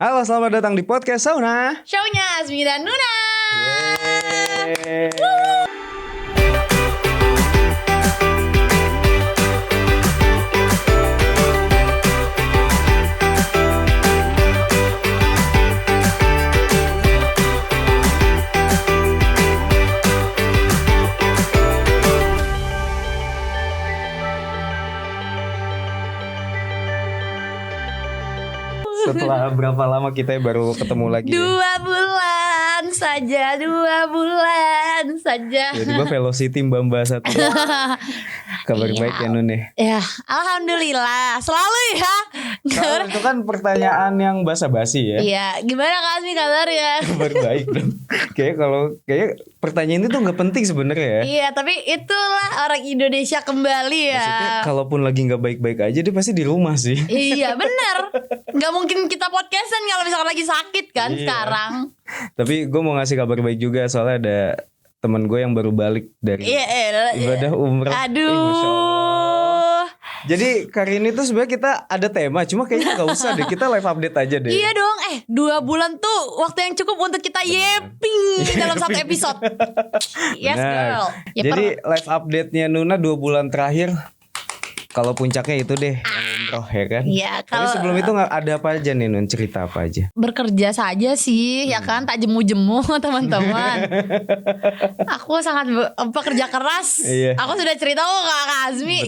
Halo, selamat datang di podcast Sauna. Show-nya Azmi dan Nuna. Setelah berapa lama kita baru ketemu lagi? 2 bulan saja, 2 bulan saja. Tiba-tiba Velocity Mbamba satu. Kabar baik ya Nun ya? Ya, alhamdulillah. Selalu ya. Kalau itu kan pertanyaan yang basa-basi ya. Iya, gimana Kak Azmi kabarnya? Kabar baik dong. Kayak pertanyaan itu tuh nggak penting sebenarnya ya. Iya, tapi itulah orang Indonesia kembali ya. Maksudnya kalaupun lagi nggak baik-baik aja dia pasti di rumah sih. Iya, benar. Gak mungkin kita podcastan kalau misalkan lagi sakit kan sekarang. Tapi gue mau ngasih kabar baik juga soalnya ada teman gue yang baru balik dari ibadah umrah. Aduh. Masya Allah. Jadi kali ini tuh sebenarnya kita ada tema, cuma kayaknya gak usah deh, kita live update aja deh. Iya dong, 2 bulan tuh waktu yang cukup untuk kita yeping dalam satu episode. Yes girl. Jadi live update-nya Nuna 2 bulan terakhir. Kalau puncaknya itu deh, umroh ya kan. Iya. Tapi sebelum itu ada apa aja nih Nun, cerita apa aja? Berkerja saja sih, ya kan, tak jemu-jemu teman-teman. Aku sangat pekerja keras. Iya. Aku sudah cerita kok ke Kak Azmi.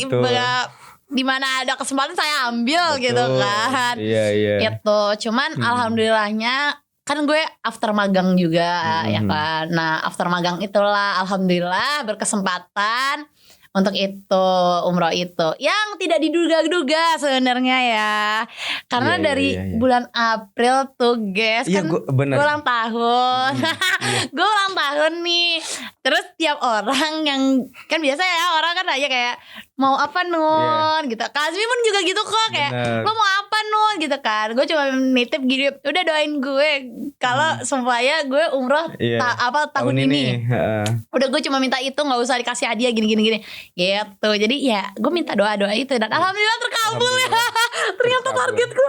Di mana ada kesempatan saya ambil. Betul. Gitu kan. Iya. Itu cuman alhamdulillahnya kan gue after magang juga ya kan. Nah after magang itulah alhamdulillah berkesempatan untuk itu, umroh itu yang tidak diduga-duga sebenarnya ya. Karena dari bulan April tuh guys, kan gue ulang tahun. Gue ulang tahun nih. Terus tiap orang yang kan biasa ya, orang kan aja kayak mau apa Nun gitu. Kak Azmi pun juga gitu kok, kayak lo mau apa Nun gitu kan. Gue cuma nitip gini, udah doain gue kalau supaya gue umroh tahun ini. Udah gue cuma minta itu, nggak usah dikasih hadiah gini gitu. Jadi ya gue minta doa itu dan alhamdulillah terkabul ya. Ternyata targetku.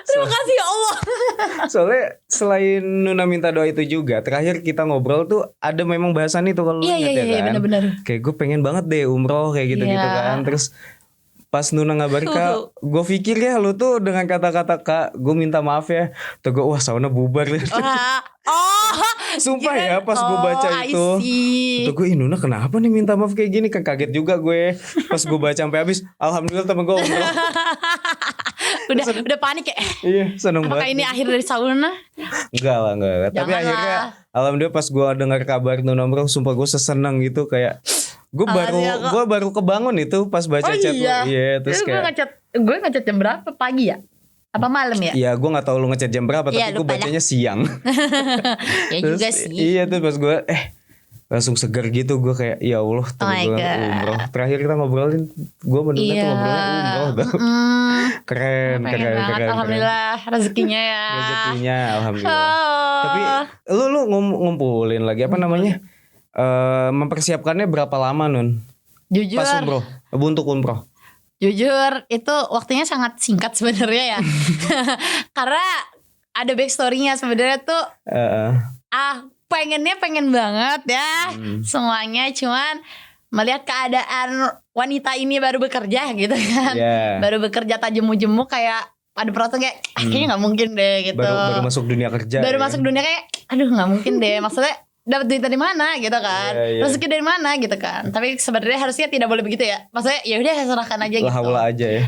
Terima kasih ya Allah. Soalnya selain Nuna minta doa itu juga, terakhir kita ngobrol tuh ada memang bahasan itu kalau ingat ya kan. Bener-bener. Kayak gue pengen banget deh umroh kayak gitu-gitu kan. Terus pas Nuna ngabarin Kak, gue pikir ya lu tuh dengan kata-kata Kak, gue minta maaf ya. Tuh gue wah sauna bubar deh. Sumpah ya pas gue baca itu. Tuh gue Nuna kenapa nih minta maaf kayak gini, kan kaget juga gue. Pas gue baca sampai habis, alhamdulillah temen gue umroh. udah panik ya. Iya, seneng banget. Apakah ini akhir dari sauna? Enggak lah. Tapi akhirnya alhamdulillah pas gue dengar kabar Nuna umroh, sumpah gue seseneng gitu kayak gue baru kebangun itu pas baca chat lo. Iya, terus kayak gue ngechat jam berapa, pagi ya? Apa malam ya? Iya, gue nggak tahu lu ngechat jam berapa, tapi gue bacanya siang. Ya terus, juga sih. Iya tuh pas gue langsung segar gitu, gue kayak ya Allah tuh umroh. Terakhir kita ngobrolin, gue bener-bener tuh ngobrolin umroh. Keren. Alhamdulillah rezekinya ya. Alhamdulillah. Tapi lu ngumpulin lagi apa namanya? Mempersiapkannya berapa lama Nun? Jujur. Pas umroh, untuk umroh. Jujur itu waktunya sangat singkat sebenarnya ya. Karena ada backstory-nya sebenarnya tuh. Pengen banget ya semuanya, cuman melihat keadaan wanita ini baru bekerja gitu kan. Baru bekerja tak jemu-jemu kayak ada perasaan kayak kayaknya nggak mungkin deh gitu. Baru masuk dunia kerja. Masuk dunia kayak aduh nggak mungkin deh. Maksudnya dapat duit dari mana gitu kan, rezeki dari mana gitu kan. Tapi sebenarnya harusnya tidak boleh begitu ya. Maksudnya ya udah serahkan aja gitu.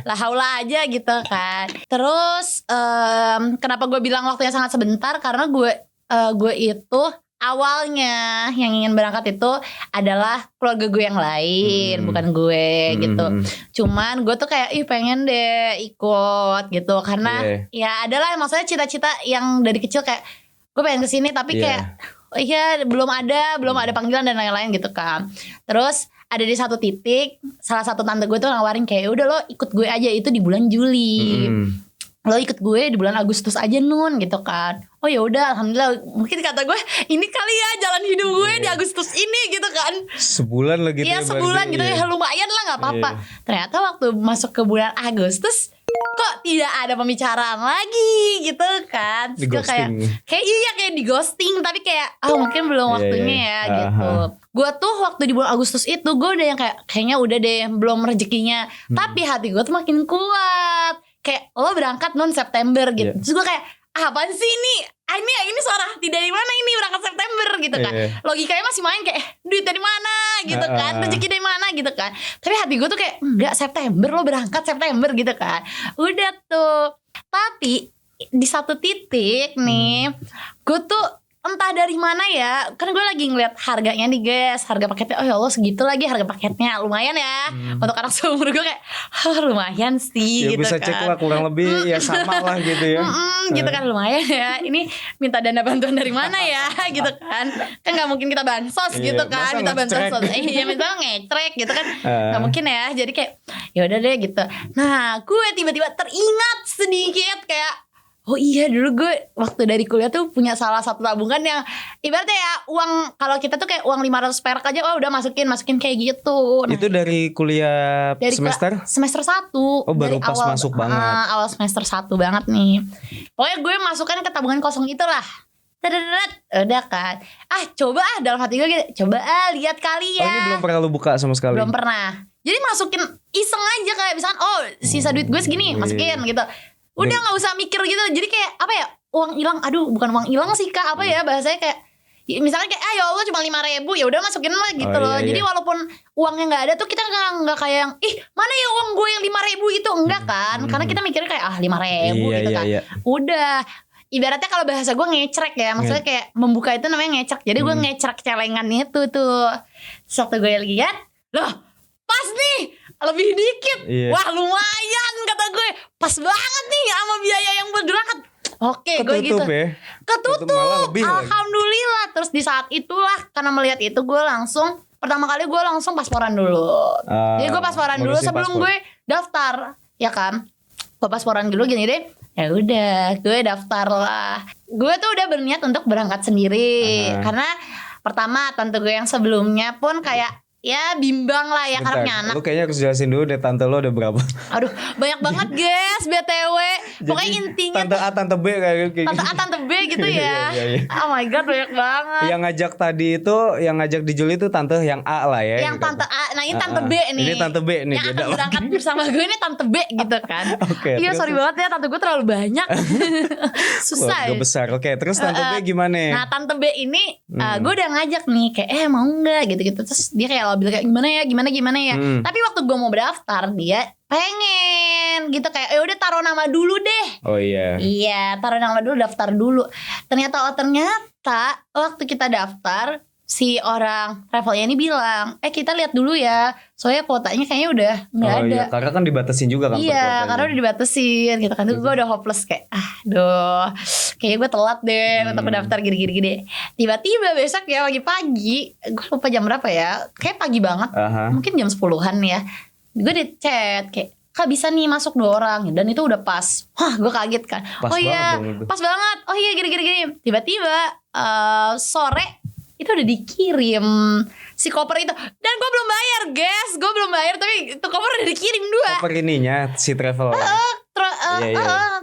La haula aja gitu kan. Terus kenapa gue bilang waktunya sangat sebentar, karena gue itu awalnya yang ingin berangkat itu adalah keluarga gue yang lain, bukan gue gitu. Cuman gue tuh kayak pengen deh ikut gitu karena ya adalah maksudnya cita-cita yang dari kecil kayak gue pengen kesini tapi kayak belum ada panggilan dan lain-lain gitu kan. Terus ada di satu titik salah satu tante gue tuh nawarin kayak udah lo ikut gue aja, itu di bulan Juli. Lo ikut gue di bulan Agustus aja Nun gitu kan. Oh ya udah alhamdulillah, mungkin kata gue ini kali ya jalan hidup gue di Agustus ini gitu kan. Sebulan lagi gitu ya. Iya sebulan gitu ya lumayan lah, nggak apa-apa. Ternyata waktu masuk ke bulan Agustus kok tidak ada pembicaraan lagi gitu kan. Di ghosting. Kayak di ghosting, tapi kayak mungkin belum waktunya ya gitu. Gue tuh waktu di bulan Agustus itu gue udah yang kayaknya udah deh belum rezekinya. Tapi hati gue tuh makin kuat. Kayak lo berangkat September gitu. Terus gue kayak apaan sih ini? Ini suara hati dari mana ini berangkat September gitu kan. Logikanya masih main kayak duit dari mana gitu kan, rezeki dari mana gitu kan. Tapi hati gue tuh kayak enggak, September lo berangkat September gitu kan. Udah tuh. Tapi di satu titik nih gue tuh entah dari mana ya, kan gue lagi ngeliat harganya nih guys, harga paketnya oh ya Allah segitu lagi harga paketnya, lumayan ya untuk anak seumur gue kayak lumayan sih ya, gitu bisa kan. cek lah kurang lebih ya sama lah gitu ya. Gitu kan lumayan ya, ini minta dana bantuan dari mana ya gitu kan nggak mungkin kita bansos gitu kan, minta bansos iya minta ngecrek gitu kan nggak mungkin ya, jadi kayak ya udah deh gitu. Nah gue tiba-tiba teringat sedikit kayak oh iya dulu gue waktu dari kuliah tuh punya salah satu tabungan yang ibaratnya ya uang, kalau kita tuh kayak uang 500 perak aja udah masukin kayak gitu. Nah, itu dari kuliah dari semester 1. Oh baru pas awal, masuk banget. Awal semester 1 banget nih. Pokoknya gue masukkan ke tabungan kosong itulah. Udah kan. Coba dalam hati gue gitu. Coba lihat kali ya. Oh ini belum pernah lu buka sama sekali? Belum pernah. Jadi masukin iseng aja kayak misalkan sisa duit gue segini masukin gitu. Udah gak usah mikir gitu. Jadi kayak apa ya, uang hilang. Aduh bukan uang hilang sih kak, apa ya bahasanya kayak misalnya kayak ya Allah cuma 5.000 ya udah masukin lah gitu loh. Jadi walaupun uangnya gak ada tuh kita gak kayak yang mana ya uang gue yang 5.000 itu, enggak kan. Karena kita mikirnya kayak 5.000 gitu kan. Udah ibaratnya kalau bahasa gue ngecrek ya, maksudnya kayak membuka itu namanya ngecrek. Jadi gue ngecrek celengan itu tuh. Terus waktu gue lihat, loh pas nih lebih dikit. Wah lumayan kata gue, pas banget nih sama biaya yang buat berangkat. Oke gue gitu ketutup alhamdulillah. Terus di saat itulah karena melihat itu gue langsung pertama kali gue langsung pasporan dulu. Jadi gue pasporan dulu sebelum gue daftar ya kan. Gue pasporan dulu gini deh. Ya udah gue daftar lah. Gue tuh udah berniat untuk berangkat sendiri. Karena pertama tante gue yang sebelumnya pun kayak ya bimbang lah ya. Bentar, karena anak. Lu kayaknya harus jelasin dulu deh tante lo ada berapa. Aduh banyak banget guys BTW. Pokoknya jadi, intinya tante A tante B kayak gitu. Tante A tante B gitu ya. Oh my god banyak banget. Yang ngajak tadi itu, yang ngajak di Juli itu tante yang A lah ya. Yang gitu. Tante A. Nah ini tante B nih. Ini tante B nih. Yang akan berangkat bersama gue ini tante B gitu kan. Iya sorry banget ya tante gue terlalu banyak. Susah ya. Besar. Oke terus tante B gimana? Nah tante B ini gue udah ngajak nih kayak mau nggak gitu-gitu. Terus dia kayak bilang kayak gimana ya. Tapi waktu gue mau berdaftar dia pengen gitu kayak udah taruh nama dulu deh. Oh iya. Iya taruh nama dulu, daftar dulu. Ternyata waktu kita daftar si orang travelnya ini bilang kita lihat dulu ya soalnya kuotanya kayaknya udah nggak ada. Iya, karena kan dibatasin juga kan. Iya karena udah dibatasin gitu kan. Gue udah hopeless kayak aduh kayaknya gue telat deh untuk daftar gini. Tiba-tiba besok ya pagi gue lupa jam berapa ya, kayak pagi banget. Mungkin jam 10-an ya. Gue di chat kayak kak bisa nih masuk 2 orang dan itu udah pas. Wah gue kaget kan. Pas banget. Oh iya gini. Tiba-tiba sore itu udah dikirim si koper itu dan gue belum bayar guys. Gue belum bayar tapi itu koper udah dikirim 2. Koper ininya si travel.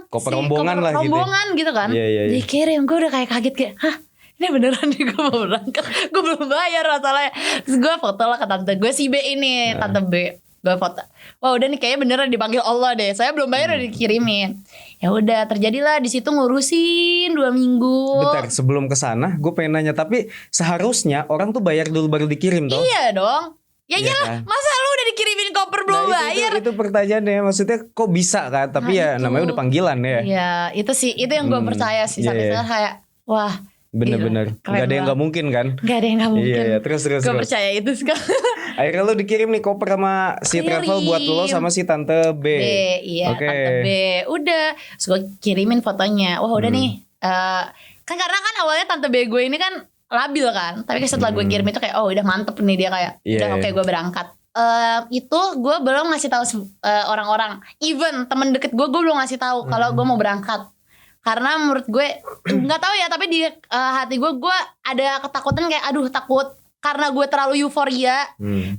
Koper rombongan lah gitu. Rombongan gitu kan. Iya. Dikirim gue udah kayak kaget kayak hah ini beneran nih gue mau berangkat. Gue belum bayar masalahnya. Terus gue foto lah ke tante gue si B ini. Tante B gue foto. Wah udah nih kayaknya beneran dipanggil Allah deh. Saya belum bayar udah dikirimin. Ya udah terjadilah di situ ngurusin 2 minggu. Bentar sebelum kesana gue pengen nanya, tapi seharusnya orang tuh bayar dulu baru dikirim toh? Iya dong. Ya iyalah kan? Masa lu udah dikirimin koper belum bayar? Itu pertanyaannya, maksudnya kok bisa kan? Tapi ya namanya udah panggilan ya. Iya itu sih, itu yang gue percaya sih sampai sekarang kayak wah. Bener-bener gak ada yang gak mungkin kan? Gak ada yang gak mungkin. Iya, terus gue percaya itu sekarang. Akhirnya lo dikirim nih koper sama si travel buat lo sama si tante B. Iya tante B. Udah terus gue kirimin fotonya. Wah udah nih kan karena kan awalnya tante B gue ini kan labil kan. Tapi setelah gue kirim itu kayak udah mantep nih dia kayak udah oke gue berangkat. Itu gue belum ngasih tahu orang-orang. Even temen deket gue belum ngasih tahu kalau gue mau berangkat. Karena menurut gue nggak tahu ya, tapi di hati gue ada ketakutan kayak aduh takut karena gue terlalu euforia,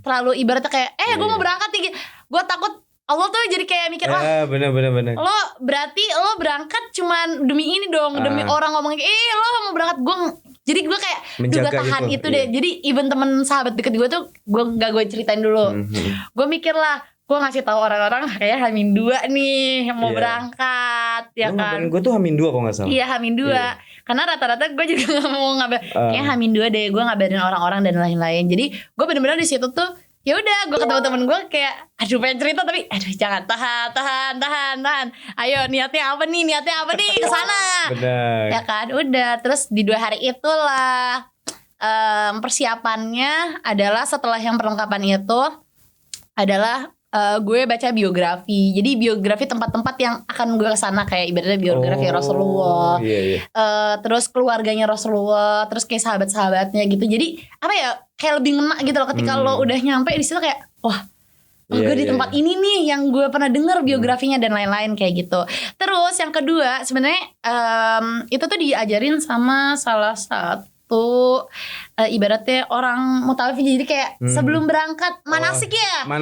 terlalu ibaratnya kayak gue mau berangkat nih, gue takut Allah tuh jadi kayak mikir bener. Lo berarti lo berangkat cuman demi ini dong, demi orang ngomong lo mau berangkat. Jadi gue kayak gue tahan itu deh. Jadi even temen sahabat deket gue tuh gue ceritain dulu. Gue mikir lah, gue ngasih tahu orang-orang kayak H-2 nih mau berangkat ya kan. Gue tuh H-2 kok nggak salah. Iya H-2 karena rata-rata gue juga nggak mau ngabarin. Kayak H-2 deh, gue ngabarin orang-orang dan lain-lain. Jadi gue bener-bener di situ tuh ya udah gue ketemu temen gue kayak aduh pengen cerita tapi aduh jangan tahan. Ayo niatnya apa nih kesana. Benar. Ya kan udah terus di 2 hari itulah persiapannya adalah setelah yang perlengkapan itu adalah gue baca biografi. Jadi biografi tempat-tempat yang akan gue kesana kayak ibaratnya biografi Rasulullah. Terus keluarganya Rasulullah, terus kayak sahabat-sahabatnya gitu. Jadi apa ya kayak lebih ngena gitu loh ketika lo udah nyampe di situ kayak wah gue di tempat ini nih yang gue pernah denger biografinya dan lain-lain kayak gitu. Terus yang kedua sebenarnya itu tuh diajarin sama salah satu ibaratnya orang mutawif. Jadi kayak sebelum berangkat manasiknya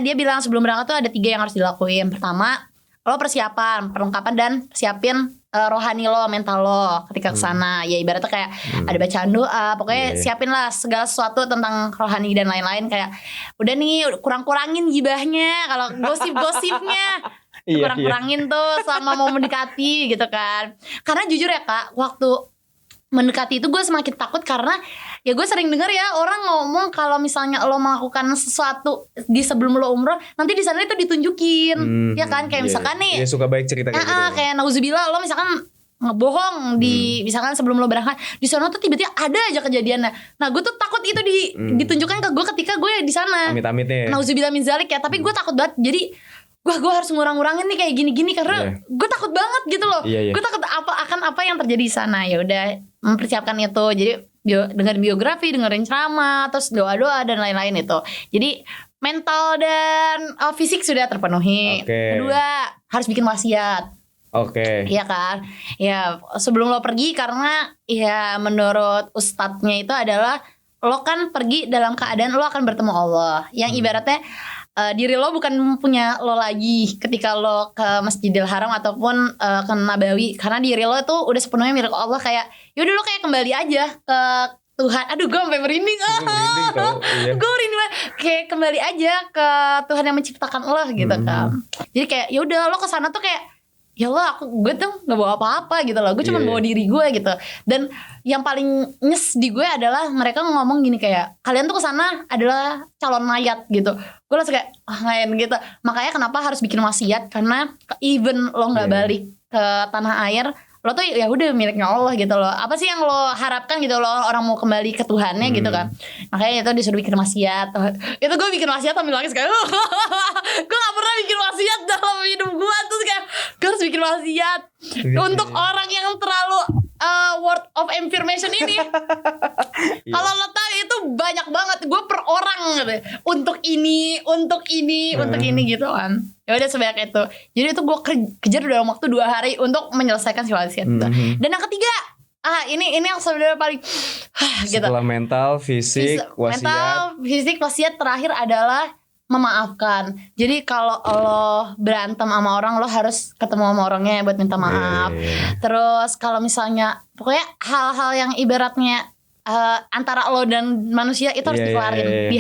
dia bilang sebelum berangkat tuh ada 3 yang harus dilakuin. Pertama lo persiapan perlengkapan dan siapin rohani lo, mental lo ketika kesana. Ya ibaratnya kayak ada bacaan doa, pokoknya siapin lah segala sesuatu tentang rohani dan lain-lain. Kayak udah nih kurang-kurangin gibahnya, kalau gosip-gosipnya kurang-kurangin tuh sama mau mendekati gitu kan. Karena jujur ya Kak, waktu mendekati itu gue semakin takut karena ya gue sering dengar ya orang ngomong kalau misalnya lo melakukan sesuatu di sebelum lo umroh nanti di sana itu ditunjukin ya kan kayak misalkan nih suka baik cerita kayak gitu kayak nauzubillah lo misalkan ngebohong di misalkan sebelum lo berangkat di sana tuh tiba-tiba ada aja kejadiannya. Nah gue tuh takut itu ditunjukkan ke gue ketika gue di sana. Amit-amitnya. Nauzubillah min zalik ya, tapi gue takut banget. Jadi gue harus ngurang-ngurangin nih kayak gini-gini karena gue takut banget gitu loh. Gue takut apa yang terjadi di sana. Ya udah mempersiapkan itu. Jadi dengerin biografi, dengerin ceramah, terus doa-doa dan lain-lain itu. Jadi mental dan fisik sudah terpenuhi. Kedua harus bikin wasiat. Iya kan. Ya sebelum lo pergi karena ya menurut ustadznya itu adalah lo kan pergi dalam keadaan lo akan bertemu Allah. Yang ibaratnya diri lo bukan punya lo lagi ketika lo ke Masjidil Haram ataupun ke Nabawi, karena diri lo tuh udah sepenuhnya milik Allah. Kayak yaudah lo kayak kembali aja ke Tuhan. Aduh gue sampai merinding. Gue merinding banget. Kayak kembali aja ke Tuhan yang menciptakan lo gitu kan. Jadi kayak yaudah lo kesana tuh kayak ya Allah gue tuh gak bawa apa-apa gitu loh. Gue cuma bawa diri gue gitu. Dan yang paling nyes di gue adalah mereka ngomong gini kayak kalian tuh kesana adalah calon mayat gitu. Gue langsung kayak ngain gitu. Makanya kenapa harus bikin wasiat, karena even lo gak balik ke tanah air, lo tuh ya udah miliknya Allah gitu loh. Apa sih yang lo harapkan gitu lo orang mau kembali ke Tuhannya gitu kan. Makanya itu disuruh bikin wasiat. Itu gue bikin wasiat sambil nangis kayak gue gak pernah bikin wasiat dalam hidup gue. Terus kayak gue harus bikin wasiat untuk orang yang terlalu word of information ini. Kalau lo tahu itu banyak banget. Gue per orang gitu. Untuk ini gitu kan. Ya udah sebanyak itu. Jadi itu gue kejar dalam waktu 2 hari untuk menyelesaikan si wasiat itu. Dan yang ketiga, ini yang sebenarnya paling gitu. Setelah mental, fisik, wasiat terakhir adalah memaafkan. Jadi kalau lo berantem sama orang, lo harus ketemu sama orangnya buat minta maaf. Terus kalau misalnya pokoknya hal-hal yang ibaratnya antara lo dan manusia itu harus dikelarin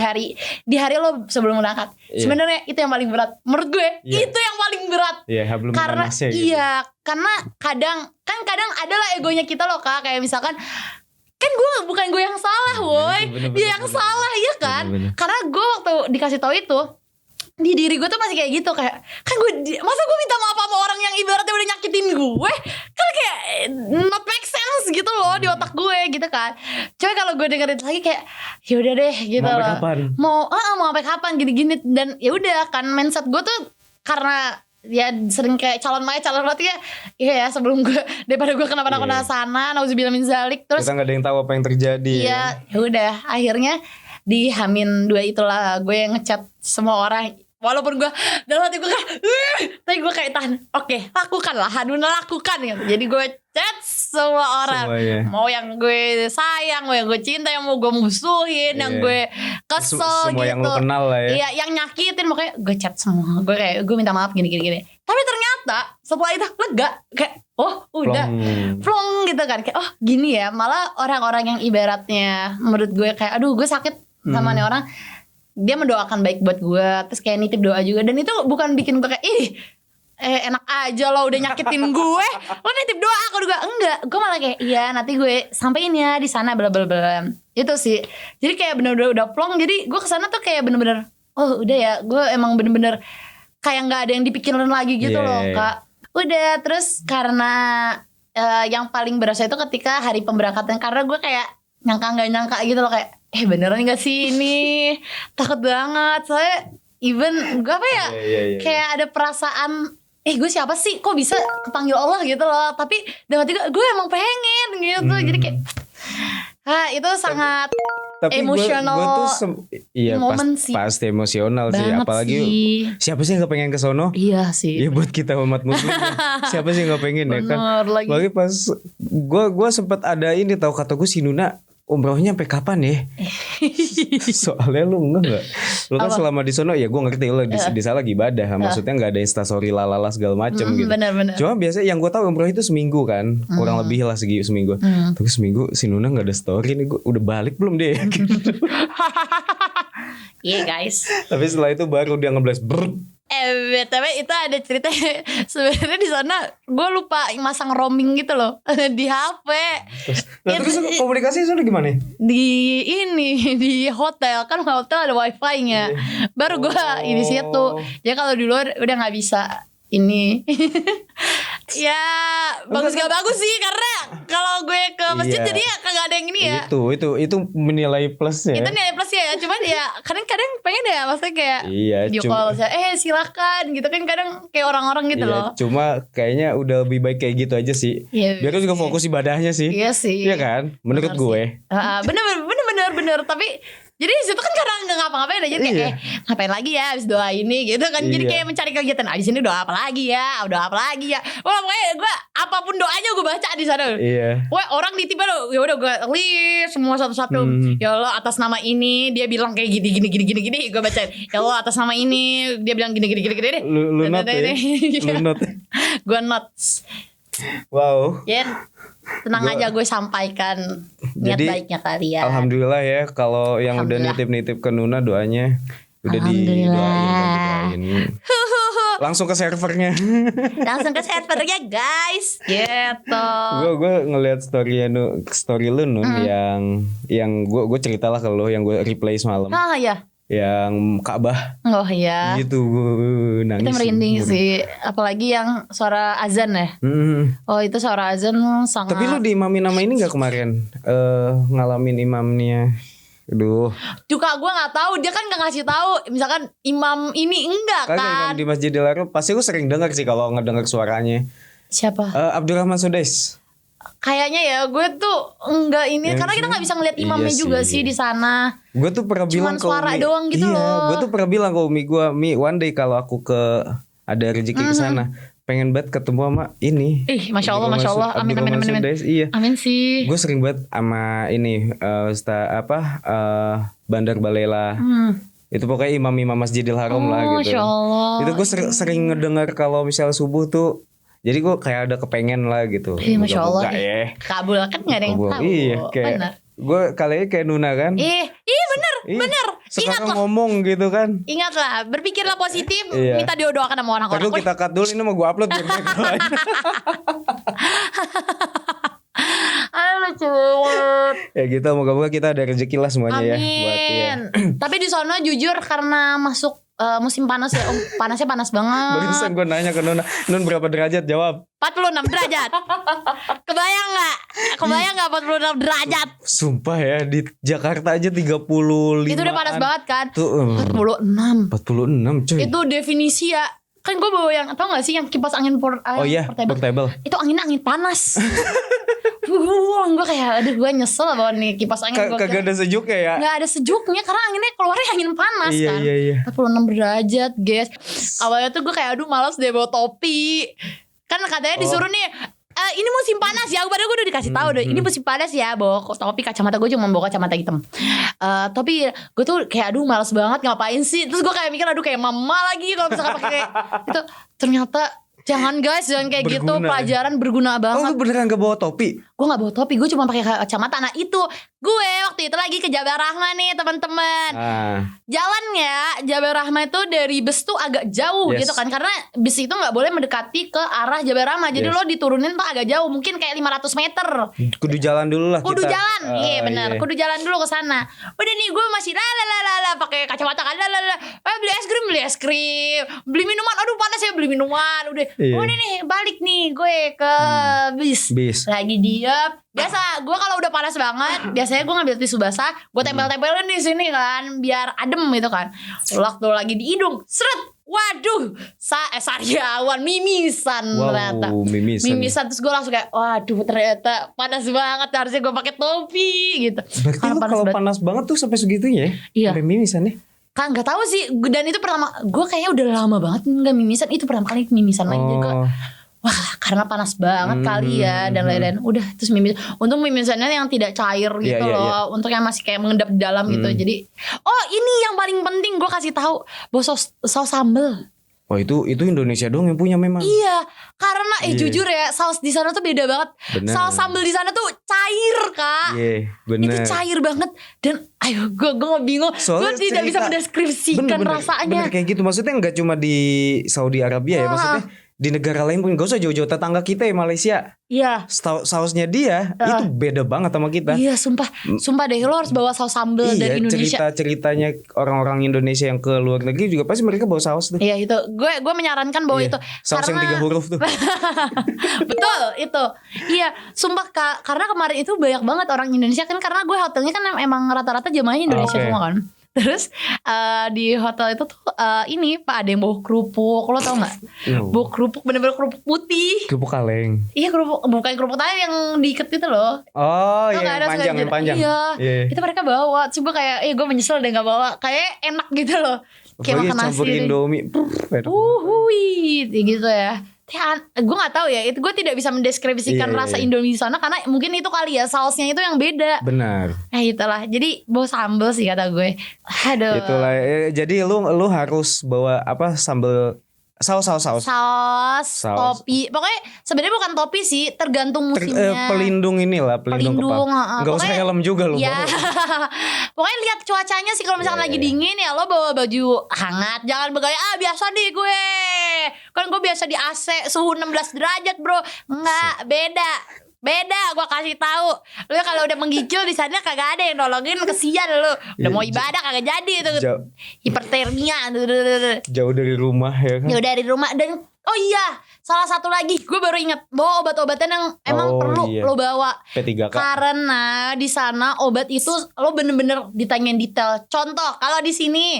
di hari lo sebelum berangkat. Sebenarnya itu yang paling berat menurut gue. Itu yang paling berat. Karena karena kadang adalah egonya kita loh Kak. Kayak misalkan kan bukan gue yang salah woy, dia yang salah ya kan. Karena gue waktu dikasih tahu itu di diri gue tuh masih kayak gitu, kayak kan masa gue minta maaf sama orang yang ibaratnya udah nyakitin gue, kan kayak not make sense gitu loh di otak gue gitu kan. Coba kalau gue dengerin lagi kayak ya udah deh gitu mau loh. Mau sampai kapan gini-gini. Dan ya udah kan mindset gue tuh karena ya sering kayak calon mati ya sebelum gue daripada gue kenapa-napa sana nauzubillah min zalik. Terus kita nggak ada yang tahu apa yang terjadi. Iya ya udah akhirnya di H-2 itulah gue ngechat semua orang Walaupun gue dalam hati gue kayak tapi gue kayak tahan. Oke, lakukanlah Hanuna, lakukan gitu. Jadi gue chat semua orang. Semuanya. Mau yang gue sayang, mau yang gue cinta, yang mau gue musuhin, yang gue kesel Semua gitu. yang lo kenal lah ya. Iya, yang nyakitin makanya gue chat semua. Gue kayak gue minta maaf gini. Tapi ternyata setelah itu lega, kayak oh udah plong gitu kan, kayak oh gini ya. Malah orang-orang yang ibaratnya menurut gue kayak aduh gue sakit sama nih orang, dia mendoakan baik buat gue, terus kayak nitip doa juga, dan itu bukan bikin gue kayak enak aja lo udah nyakitin gue, lo nitip doa aku juga enggak, gue malah kayak iya nanti gue sampein ya di sana bla bla bla. Itu sih, jadi kayak bener-bener udah plong. Jadi gue kesana tuh kayak bener-bener oh udah ya, gue emang bener-bener kayak nggak ada yang dipikirin lagi gitu loh Kak. Udah, terus karena yang paling berasa itu ketika hari pemberangkatan, karena gue kayak nyangka nggak nyangka gitu loh, kayak beneran nggak sih ini, takut banget soalnya even gue apa ya kayak ada perasaan gue siapa sih kok bisa kepanggil Allah gitu loh, tapi dalam hati gue emang pengen gitu. Jadi kayak itu sangat tapi emosional. Gue tuh momen sih. pasti emosional sih, Banget apalagi sih. siapa sih yang gak pengen ke sono? Iya sih. Ya buat kita umat muslim siapa sih yang gak pengen ya kan? Lagi. Lagi pas gue sempat ada ini, tahu kata gue si Nuna umrohnya sampai kapan ya? Soalnya lu enggak? Lu kan selama di sono ya gue ngerti lu di sana lagi ibadah, maksudnya nggak ada instastory lalala segala macem gitu. Bener. Cuma biasa yang gue tahu umroh itu seminggu kan, kurang lebih lah seminggu. Terus seminggu si Nuna nggak ada story nih, gue udah balik belum deh? Iya guys. Tapi setelah itu baru dia ngeblast tapi itu ada cerita sebenarnya di sana gue lupa masang roaming gitu loh di HP. Terus komunikasi itu gimana? Di hotel kan, hotel ada wifi-nya. Baru gue ini situ. Jadi kalau di luar udah nggak bisa ini. Ya bagus gak bagus sih, karena kalau gue ke masjid jadi ya kagak ada yang ini ya. Itu menilai plusnya. Itu nilai plus ya. Cuman ya kadang-kadang pengen ya, maksudnya kayak video cuma, call silakan gitu kan, kadang kayak orang-orang gitu loh. Cuma kayaknya udah lebih baik kayak gitu aja sih. Biar lu juga fokus ibadahnya sih. Iya sih. Iya kan? Menurut gue. Bener. Tapi jadi situ kan karena nggak ngapa-ngapain aja kayak ngapain lagi ya abis doa ini gitu kan. Jadi kayak mencari kegiatan abis ini doa apa lagi ya. Wah pokoknya gue apapun doanya gue baca di sana. Wah orang nitip lo, ya udah gue list semua satu-satu. Ya Allah atas nama ini dia bilang kayak gini gue bacain. Ya Allah atas nama ini dia bilang gini. Lu not ya? Lu not. Gue notes. Wow. Tenang aja gue sampaikan niat baiknya kalian. Alhamdulillah ya, kalau yang udah nitip ke Nuna doanya udah didoain. Langsung ke servernya. Guys. Gitu. Gue ngeliat story lu Nun, yang gue ceritalah ke lu yang gue replay semalam. Ya. Yang Ka'bah. Oh iya. Gitu gue nangis. Itu merinding sih, apalagi yang suara azan ya. Oh itu suara azan sangat. Tapi lu diimamin nama ini gak kemarin? Ngalamin imamnya. Aduh. Juga gue nggak tahu, dia kan nggak ngasih tahu. Misalkan imam ini enggak kan? Imam di Masjidil Haram pasti gue sering dengar sih kalau ngedengar suaranya. Siapa? Abdurrahman Sudais. Kayaknya ya gue tuh enggak ini karena kita nggak bisa ngeliat imamnya juga sih di sana. Gue tuh pernah bilang ke suara doang gitu loh. Gue tuh pernah bilang ke Umi gue, Mi one day kalau aku ada rezeki ke sana, pengen banget ketemu sama ini. Masya Allah. Amin. Iya. Amin sih. Gue sering banget sama ini Bandar Balela. Itu pokoknya imam Masjidil Haram lah gitu. Masya Allah. Itu gue sering ngedengar kalau misalnya subuh tuh. Jadi gue kayak ada kepengen lah gitu. Masya Allah. Kabul kan gak ada yang tahu. Iya kayak gue kali kayak Nuna kan. Bener. Sekarang ngomong gitu kan. Ingatlah, berpikirlah positif. Minta doakan sama orang-orang. Terus kita cut dulu, ini mau gue upload. Lucu banget. Ya gitu, moga-moga kita ada rezeki lah semuanya. Amin. Ya buat Tapi di sana jujur karena masuk musim panas ya, panasnya panas banget. Barusan gue nanya ke Nun berapa derajat, jawab 46 derajat. Kebayang gak 46 derajat? Sumpah ya, di Jakarta aja 35. Itu udah panas banget kan. Tuh 46 cuy. Itu definisi ya. Kan gue bawa yang, tau gak sih yang kipas angin portable. Portable. Itu angin panas. Gue kayak aduh gue nyesel banget nih kipas angin gue. Kagak ada sejuknya ya? Gak ada sejuknya karena anginnya keluarnya angin panas kan. Iya. 46 derajat guys. Awalnya tuh gue kayak aduh malas deh bawa topi. Kan katanya disuruh nih ini musim panas ya. Padahal gue udah dikasih tahu deh. Ini musim panas ya. Bawa topi, kacamata. Gue cuma bawa kacamata hitam. Tapi gue tuh kayak aduh malas banget ngapain sih. Terus gue kayak mikir aduh kayak mama lagi kalau misalkan pakai itu. Ternyata jangan guys, jangan kayak gitu. Pelajaran berguna banget. Oh lu beneran gak bawa topi? Gue gak bawa topi, gue cuma pakai kacamata. Nah itu gue waktu itu lagi ke Jabal Rahmah nih teman-teman. Jalannya Jabal Rahmah itu dari bus tuh agak jauh gitu kan. Karena bus itu gak boleh mendekati ke arah Jabal Rahmah. Jadi lo diturunin tuh agak jauh, mungkin kayak 500 meter. Kudu jalan dulu lah Kudu kita. jalan, iya benar. Kudu jalan dulu ke sana. Udah nih gue masih pakai kacamata kan beli es krim, beli minuman. Aduh panas ya beli minuman. Udah nih balik nih gue ke bis. Lagi diam. Biasa gue kalau udah panas banget, biasanya gue ngambil tisu basah, gue tempel-tempelin di sini kan, biar adem gitu kan. Waktu lagi di hidung, seret. Waduh, sariawan mimisan ternyata. Mimisan terus gue langsung kayak, waduh ternyata panas banget, harusnya gue pakai topi gitu. Berarti lu kalau panas banget tuh sampai segitunya ya? Sampai mimisan ya? Kan nggak tahu sih, dan itu pertama gue kayaknya udah lama banget nggak mimisan, itu pertama kali mimisan lagi. Jadi gue, wah karena panas banget kali ya dan lain-lain. Udah terus untung mimisannya yang tidak cair gitu loh. Untuk yang masih kayak mengendap di dalam gitu. Jadi ini yang paling penting gue kasih tahu, bawa saus sambal. Oh itu Indonesia doang yang punya memang. Iya, karena jujur ya saus di sana tuh beda banget. Saus sambal di sana tuh cair kak. Iya, bener. Itu cair banget dan ayo gue bingung. Gue tidak bisa mendeskripsikan rasanya. Bener kayak gitu, maksudnya nggak cuma di Saudi Arabia ya, maksudnya di negara lain pun gak usah jauh-jauh tetangga kita ya Malaysia. Iya. Sausnya dia itu beda banget sama kita. Iya sumpah deh lo harus bawa saus sambal dari Indonesia. Ceritanya orang-orang Indonesia yang ke luar negeri juga pasti mereka bawa saus tuh. Iya itu gue menyarankan bawa itu. Saus yang 3 huruf tuh. Betul itu. Iya sumpah karena kemarin itu banyak banget orang Indonesia kan, karena gue hotelnya kan emang rata-rata jemaahnya Indonesia semua kan. Terus di hotel itu tuh ini Pak ada yang bawa kerupuk, lo tau gak? Bawa kerupuk bener-bener kerupuk putih. Kerupuk kaleng. Iya bukan kerupuk kaleng yang diikat itu loh. Oh iya yang panjang. Iya itu mereka bawa. Coba kayak gue menyesal deh gak bawa. Kayak enak gitu loh. Kayak makan nasi campur Indomie. Gitu ya. Gue gak tahu ya, itu gue tidak bisa mendeskripsikan rasa Indomie di sana karena mungkin itu kali ya sausnya itu yang beda. Benar. Itulah. Jadi bawa sambal sih kata gue. Aduh. Itulah. Jadi lu harus bawa apa sambal saus topi. Pokoknya sebenarnya bukan topi sih, tergantung musimnya. Pelindung kepala. Enggak usah helm juga lu. Ya. Pokoknya lihat cuacanya sih, kalau misalkan lagi dingin ya lo bawa baju hangat, jangan bergaya biasa nih gue. Kan gue biasa di AC suhu 16 derajat, Bro. Enggak, beda gue kasih tahu. Lu kalau udah menggigil di sana kagak ada yang nolongin, kesian lu. Udah mau ibadah kagak jadi itu. Hipertermia. Jauh dari rumah ya kan. Jauh dari rumah. Dan salah satu lagi gue baru ingat, bawa obat-obatan yang emang perlu lo bawa. P3K. Karena di sana obat itu lo bener-bener ditanyain detail. Contoh kalau di sini,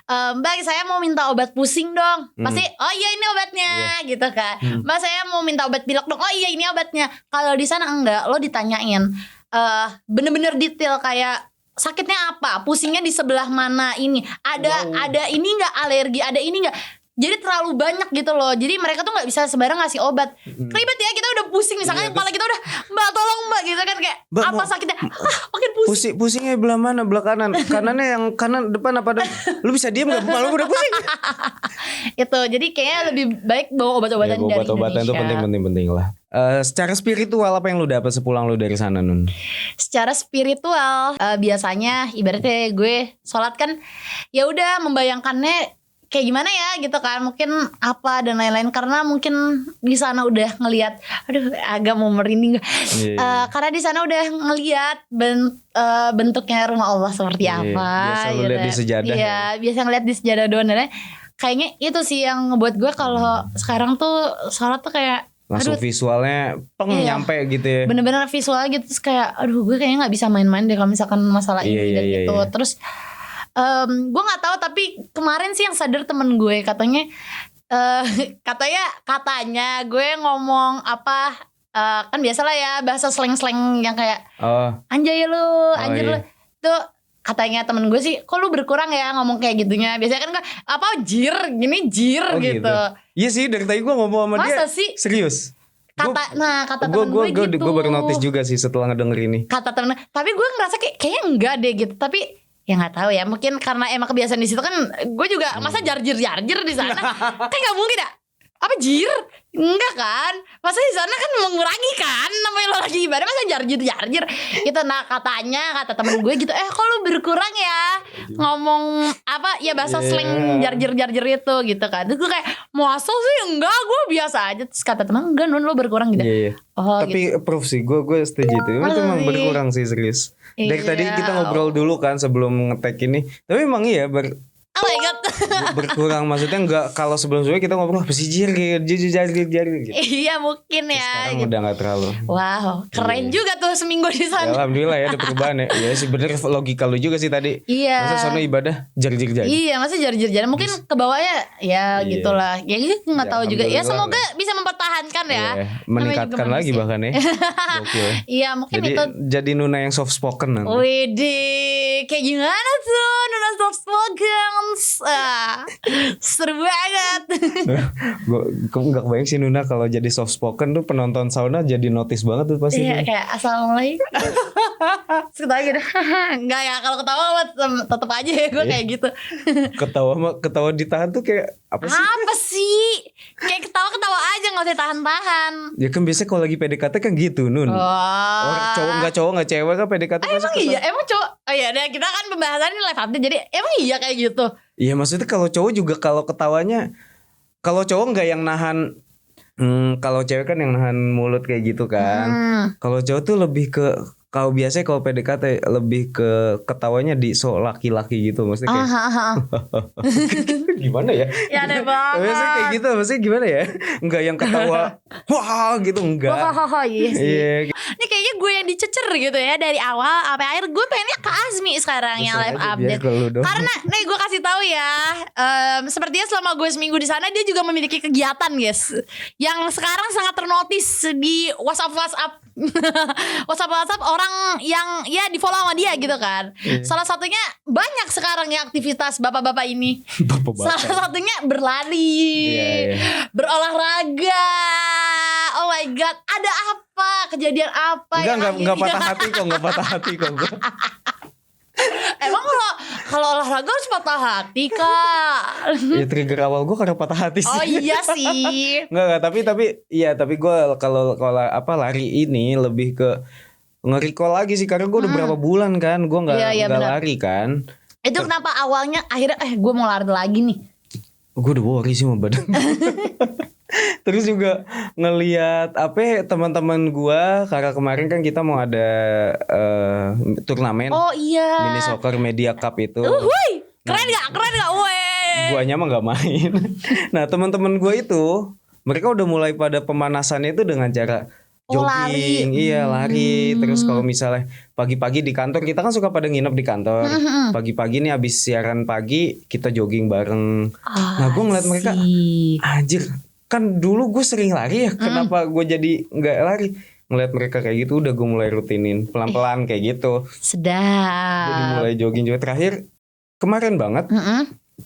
Mbak saya mau minta obat pusing dong. Pasti ini obatnya gitu kan. Mbak saya mau minta obat pilek dong. Ini obatnya. Kalau di sana enggak, lo ditanyain bener-bener detail kayak sakitnya apa, pusingnya di sebelah mana ini, ada ini enggak, alergi, ada ini enggak. Jadi terlalu banyak gitu loh. Jadi mereka tuh gak bisa sembarang ngasih obat. Ribet ya, kita udah pusing. Misalkan kepala kita udah, Mbak tolong Mbak gitu kan. Kayak Mbak, apa sakitnya? Makin pusing. Pusingnya belah mana? Belah kanan. Kanannya yang kanan depan apa? Lu bisa diem gak? Malu udah pusing. Itu jadi kayaknya lebih baik bawa obat-obatan dari Indonesia. Obat-obatan itu penting lah. Secara spiritual apa yang lu dapat sepulang lu dari sana, Nun? Secara spiritual biasanya ibaratnya gue sholat kan ya udah membayangkannya kayak gimana ya gitu kan, mungkin apa dan lain-lain, karena mungkin di sana udah ngelihat, agak mau merinding karena di sana udah ngelihat bentuknya rumah Allah seperti apa. Biasa lu lihat di sejadah. Iya, biasa ngeliat di sejadah doang. Kayaknya itu sih yang ngebuat gue kalau sekarang tuh sholat tuh kayak langsung visualnya nyampe gitu ya. Bener-bener visual gitu, terus kayak gue kayaknya nggak bisa main-main deh kalau misalkan masalah ini dan gitu. Terus gue nggak tahu, tapi kemarin sih yang sadar temen gue katanya gue ngomong apa kan biasalah ya bahasa slang-slang yang kayak anjay lu, anjir lu. Tuh katanya temen gue sih, kok lu berkurang ya ngomong kayak gitunya. Biasanya kan apa jir, gini jir gitu. Iya sih, dari tadi gue ngomong sama dia. Masa sih? Serius. Kata temen gue gitu. Gue baru notice juga sih setelah ngedenger ini. Kata temen, tapi gue ngerasa kayaknya enggak deh gitu. Tapi ya nggak tahu ya, mungkin karena emang kebiasaan di situ kan. Gue juga masa jarjir di sana. Kan nggak mungkin ya. Apa jir? Enggak kan? Masa di sana kan mengurangi kan, namanya lo lagi ibadah masa jarjir gitu. Nah kata temen gue gitu, kok lu berkurang ya ngomong apa ya bahasa slang jarjir itu gitu kan. Terus gue kayak masa sih enggak, gue biasa aja. Terus kata temen enggak Nun, lo berkurang gitu. Tapi gitu. Proof sih, gue setuju itu. Emang berkurang sih serius. Dari tadi kita ngobrol dulu kan sebelum nge-tag ini. Tapi emang iya oh my god. Berkurang maksudnya enggak, kalau sebelum-sebelumnya kita ngobrol apa sih jir gitu. Iya mungkin ya. Sekarang gitu. udah gak terlalu. Wow, keren juga tuh seminggu di sana. Ya, alhamdulillah ya ada perubahan ya. Iya sih bener, logika lu juga sih tadi. Iya. Masa sono ibadah jarjir. Iya, masa jarjir. Mungkin ke bawahnya ya gitulah. Ya gitu nggak tahu juga. Ya semoga bisa mempertahankan ya. Iya, meningkatkan lagi bahkan ya. Iya, mungkin jadi, itu. Jadi Nuna yang soft spoken nanti. Widih, kayak gimana tuh Nuna soft spoken? Seru banget. Gue gak kebayang sih Nuna kalau jadi soft spoken tuh penonton sauna jadi notice banget tuh pasti. Iya kayak assalamualaikum. Ketawa gitu. Enggak ya, kalau ketawa tetep aja ya gue kayak gitu. Ketawa ditahan tuh kayak apa sih? Apa sih? Kayak ketawa aja, nggak usah tahan-tahan. Ya kan biasanya kalau lagi PDKT kan gitu Nun. Cowok nggak cewek kan PDKT. Emang iya, emang cowok. Oh iya, kita kan pembahasan ini live update. Jadi emang iya kayak gitu. Iya maksudnya kalau cowok juga kalau ketawanya, kalau cowok nggak yang nahan. Kalau cewek kan yang nahan mulut kayak gitu kan. Kalau cowok tuh lebih ke, kalau biasanya kalau PDKT lebih ke ketawanya di laki-laki gitu, maksudnya kayak gimana ya? Ya deh banget. Biasanya kayak gitu, maksudnya gimana ya? Enggak yang ketawa wah gitu, enggak. Iya sih. Yeah. Ini kayaknya gue yang dicecer gitu ya dari awal sampai akhir. Gue pengennya ke Azmi sekarang yang live update. Karena nih gue kasih tahu ya, sepertinya selama gue seminggu di sana dia juga memiliki kegiatan guys, yang sekarang sangat ternotis di WhatsApp WhatsApp orang yang ya di follow sama dia gitu kan. Salah satunya banyak sekarang ya aktivitas bapak-bapak ini. Salah satunya berlari, berolahraga. Oh my god, ada apa? Kejadian apa? Enggak patah hati kok. Emang kalau olahraga harus patah hati kak? Ya trigger awal gue karena patah hati sih. Oh iya sih. Enggak tapi gue kalau apa lari ini lebih ke nge-recall lagi sih, karena gue udah berapa bulan kan gue nggak lari kan. Itu kenapa awalnya akhirnya gue mau lari lagi nih? Gue udah worry sih sama badan. Terus juga ngelihat teman-teman gue, karena kemarin kan kita mau ada turnamen. Oh iya. Mini Soccer Media Cup itu. Keren gak? Guanya mah nggak main. Nah teman-teman gue itu mereka udah mulai pada pemanasannya itu dengan cara jogging, lari. Terus kalau misalnya pagi-pagi di kantor, kita kan suka pada nginep di kantor. Pagi-pagi nih abis siaran pagi kita jogging bareng. Nah gue ngeliat mereka, anjir, kan dulu gue sering lari ya, kenapa gue jadi nggak lari? Ngeliat mereka kayak gitu, udah gue mulai rutinin pelan-pelan kayak gitu. Sedap. Jadi mulai jogging juga. Terakhir kemarin banget.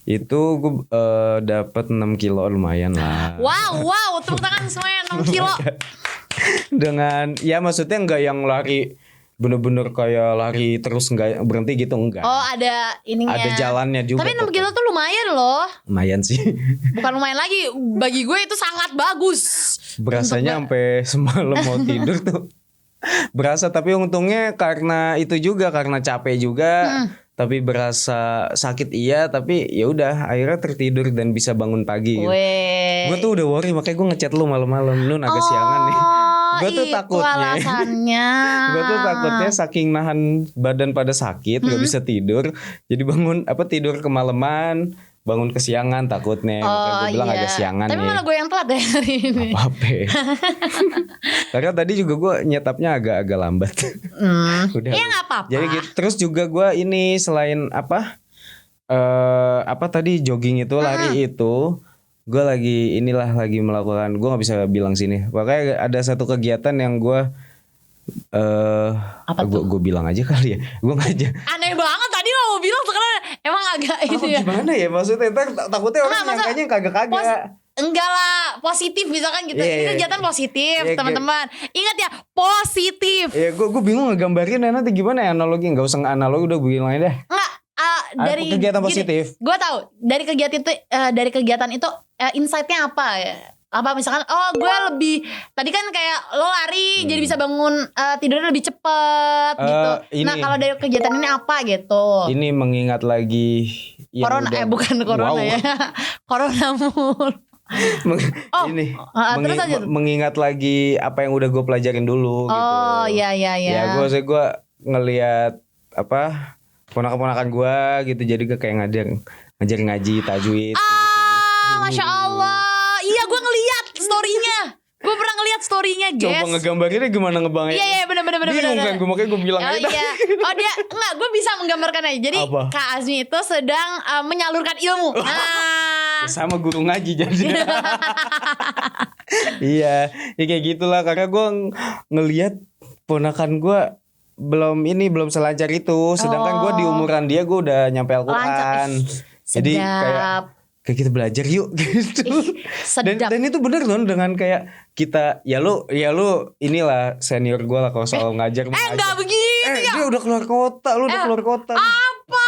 Itu gue dapet 6 kilo lumayan lah. Wow, tepuk tangan semuanya 6 kilo. Dengan ya maksudnya enggak yang lari bener-bener kayak lari terus enggak berhenti gitu, enggak. Oh ada ininya. Ada jalannya juga. Tapi 6 kilo tuh lumayan loh. Lumayan sih. Bukan lumayan lagi, bagi gue itu sangat bagus. Berasanya sampai semalam mau tidur tuh. Berasa, tapi untungnya karena itu juga, karena capek juga. Tapi berasa sakit iya, tapi ya udah akhirnya tertidur dan bisa bangun pagi gitu. Gue tuh udah worry, makanya gue ngechat lu malam-malam, lu agak siangan nih. Gue tuh takutnya. Gue tuh takutnya saking nahan badan pada sakit, gak bisa tidur, jadi tidur kemalaman, bangun kesiangan takutnya. Gue bilang agak siangan. Tapi malah gue yang telat deh hari ini. Apa-apa. Karena tadi juga gue nyetapnya agak lambat. Udah. Ya nggak apa-apa. Jadi gitu. Terus juga gue ini selain tadi jogging itu, lari itu, gue lagi melakukan, gue nggak bisa bilang sini. Makanya ada satu kegiatan yang gue gue bilang aja kali ya, gue ngajak. Aneh banget tadi lo mau bilang sekarang emang agak itu ya. Gimana ya maksudnya? Takutnya orang nyangkanya yang kagak-kagak. Enggak lah, positif misalkan gitu. Itu kegiatan positif, teman-teman. Ingat ya, positif. Iya, gue bingung ngegambarin nanti gimana ya analogi. Enggak usah analogi, udah gue bilang aja deh. Enggak, dari kegiatan positif. Gue tahu dari kegiatan itu insight-nya apa ya? Apa misalkan gue lebih tadi kan kayak lo lari jadi bisa bangun tidurnya lebih cepet gitu. Nah kalau dari kegiatan ini apa gitu? Ini mengingat lagi corona bukan corona ya. Corona mulu. Terus aja mengingat lagi apa yang udah gue pelajarin dulu gitu. Oh iya. Ya gue ngelihat apa ponakan-ponakan gue gitu, jadi gue kayak ngajar ngaji tajwid. Masya Allah. Iya gue ngeliat story-nya. Gue pernah ngeliat story-nya guys. Coba ngegambarinnya gimana ngebayangin. Iya bener. Bingung kan gue, makanya gue bilang aja. Iya. Dia enggak, gue bisa menggambarkan aja. Jadi Kak Azmi itu sedang menyalurkan ilmu. Nah sama guru ngaji jadi. Iya ya kayak gitulah, karena gue ngelihat ponakan gue belum selancar itu. Sedangkan gue di umuran dia gue udah nyampe Al-Quran. Jadi kayak kita belajar yuk gitu. Dan itu bener kan dengan kayak kita ya lu inilah senior gue lah kalau soal ngajar. Enggak begitu ya. Dia udah keluar kota, lu udah keluar kota. Apa?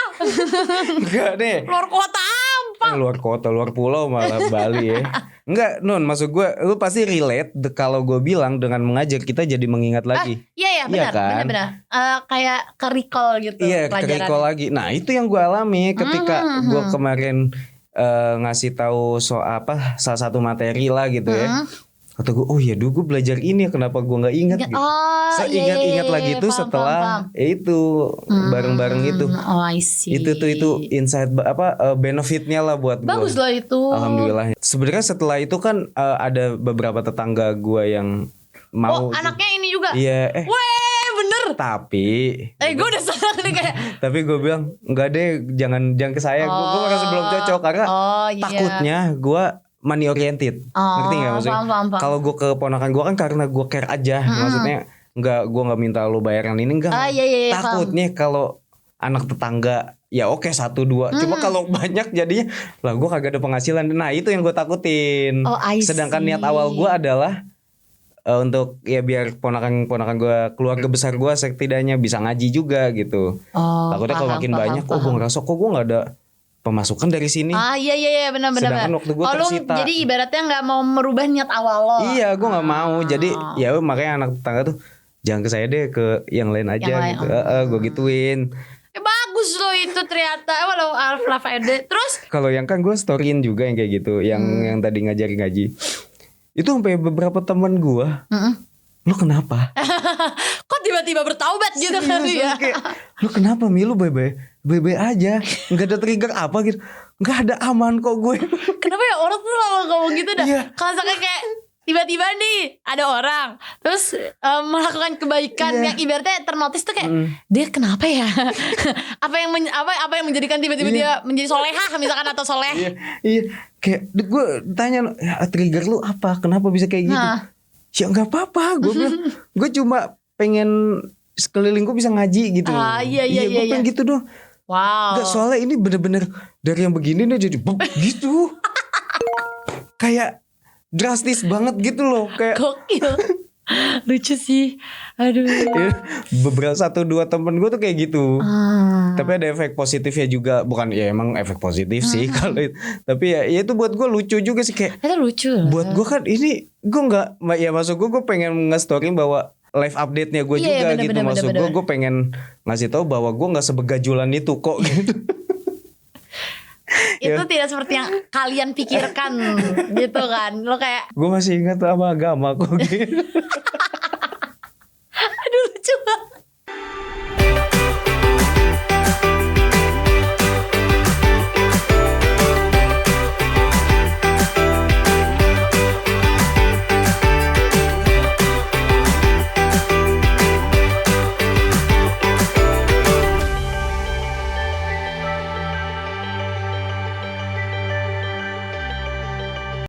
Enggak deh. Keluar kota apa? Luar kota, luar pulau malah Bali ya. Enggak, Non, maksud gue lu pasti relate kalau gue bilang dengan mengajar kita jadi mengingat lagi. Iya benar. Kayak ke-recall gitu. Iya, ke-recall lagi. Nah, itu yang gue alami ketika gue kemarin ngasih tahu soal salah satu materi lah gitu ya. Kata gue, oh ya dulu gue belajar ini, kenapa gue nggak ingat gitu. Ingat lagi itu setelah itu bareng-bareng itu. Oh I see. Itu insight benefitnya lah buat gue. Bagus lah itu. Alhamdulillah. Sebenarnya setelah itu kan ada beberapa tetangga gue yang mau. Anaknya ini juga. Iya. Bener. Tapi gue udah senang nih kayak. Tapi gue bilang enggak deh, jangan ke saya. Gue merasa belum cocok karena takutnya gue money oriented. Ngerti gak maksudnya? Kalau gue ke ponakan gue kan karena gue care aja. Maksudnya gue nggak minta lo bayaran ini enggak. Takutnya kalau anak tetangga ya oke 1, 2. Cuma kalau banyak jadinya lah gue kagak ada penghasilan. Nah itu yang gue takutin. Sedangkan niat awal gue adalah untuk ya biar ponakan gue, keluarga besar gue setidaknya bisa ngaji juga gitu. Takutnya kalau makin banyak gue ngerasa kok gue nggak ada pemasukan dari sini. Iya benar. Sedangkan waktu gue tersita. Jadi ibaratnya nggak mau merubah niat awal lo. Iya gue nggak mau. Jadi ya makanya anak tetangga tuh jangan ke saya deh, ke yang lain aja gitu. Gue gituin. Bagus loh itu ternyata. Walau terus kalau yang kan gue storyin juga yang kayak gitu, yang tadi ngajarin ngaji. Itu sampai beberapa teman gue, lu kenapa? Kok tiba-tiba bertaubat gitu kan ya? Lu kenapa Mi? Lu bye-bye aja, nggak ada trigger apa gitu, nggak ada, aman kok gue. Kenapa ya orang tuh selalu ngomong gitu dah? Kalau kayak tiba-tiba nih ada orang terus melakukan kebaikan yang ibaratnya ternotis tuh kayak dia kenapa ya? apa yang menjadikan tiba-tiba dia menjadi solehah misalkan atau soleh? Iya. Kayak gue tanya trigger lu apa? Kenapa bisa kayak gitu? Ya nggak apa-apa. Gue bilang gue cuma pengen sekeliling gue bisa ngaji gitu. Iya. Gue pengen gitu doang. Wow. Gak, soalnya ini bener-bener dari yang begini nih jadi gitu. Kayak drastis banget gitu loh. Kayak gokil. Lucu sih. Aduh. Beberapa 1-2 temen gue tuh kayak gitu. Tapi ada efek positifnya juga. Bukan ya emang efek positif sih kalau itu. Tapi ya itu buat gue lucu juga sih kayak. Itu lucu. Buat gue kan ini gue nggak, ya maksud gue pengen nge-storyin bahwa live update-nya gue juga gitu. Maksud gue pengen ngasih tahu bahwa gue nggak sebegajulan itu kok gitu. Itu tidak seperti yang kalian pikirkan gitu kan. Lo kayak gue masih ingat sama agama kok gitu.